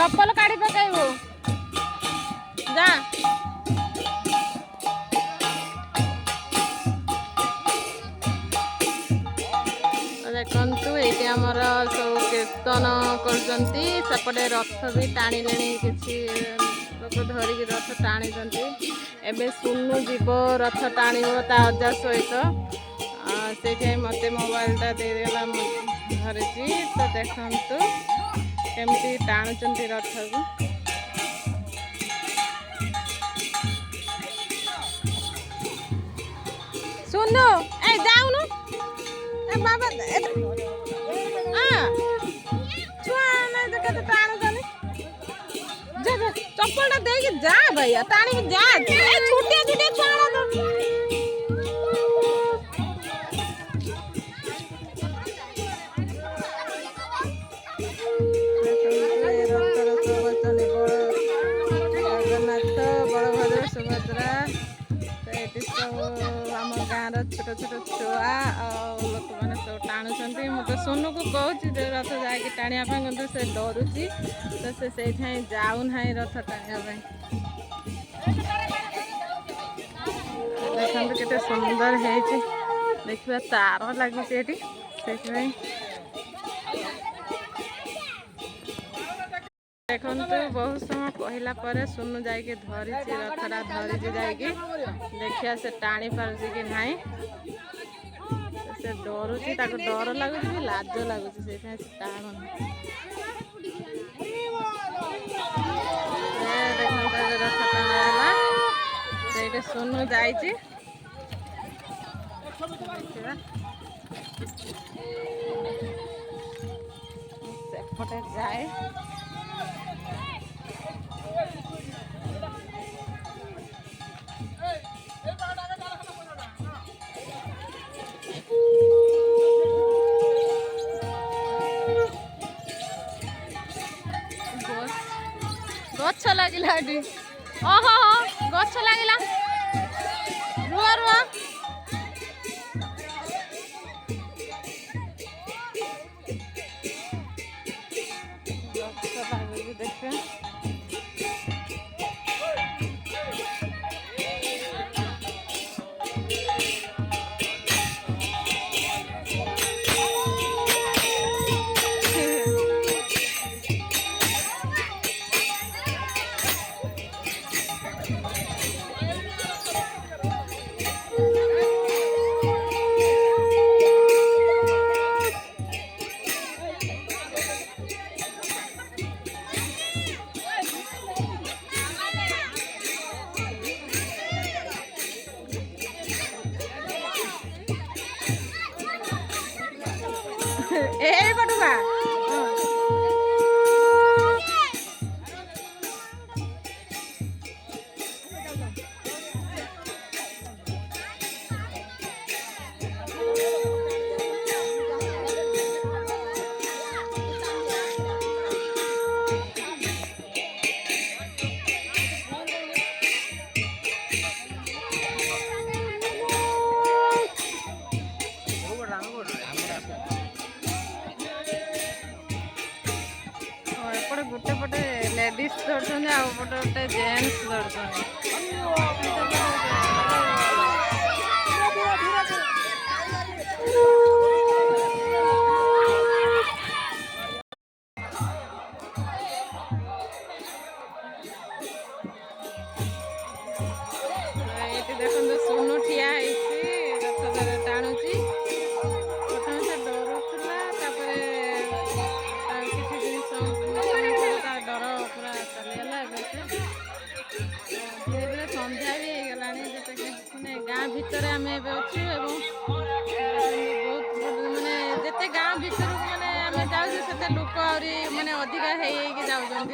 चप्पल काढ़ी पकाइबो जा देखु ये आमर सब कीर्तन करपटे रथ भी टाणिले किसी लोक धरिकी रथ टाणी एबे सुनु जीव रथ टाण ता अजा सहित से मत मोबाइलटा देदेला धरी तो देखु केमती टाणुंट रथ को सुनु ए जाऊनु ए बाबा छुआ नहीं तो कहते टाणुचनी जा जा चप्पलटा देके जा भैया टाणी जा छुटिया छुटिया छुआ छोट छोट छुआ लोक मैंने सब टाणुंट मुझे सोनू को कहूँ रथ जाकि टाणिया कि से डरुची तो से जाऊना रथ टाणिया देखते के सुंदर है देखा तार लगी से देखु बहुत समय कहला पर सुनु जाइए धरी रथटा धरी जाइए देखिया से टाणी पार्टी कि नाई से डरुची डर लगुच लाज लगुच से टाणु रथ टाणा से सुनु जाइए सेपटे जाए गछ लगिला ओहो गछ लगिला रुआ रुआ देखिए ए बटुआ गोटे पटे लेडीज धरछन आ पटे गोटे जेंट्स धरछन ये देखो सोनू ठिया रथ टाणुची प्रथम से डरुला किसी जिन डर पूरा चलीगला धीरे धीरे संध्या भी होगला मैंने गाँ भितर आम अच्छे बहुत मानने जिते गाँ भितर मैंने आम जाऊँ से लोक आहरी मानने अधिका हो जाऊँ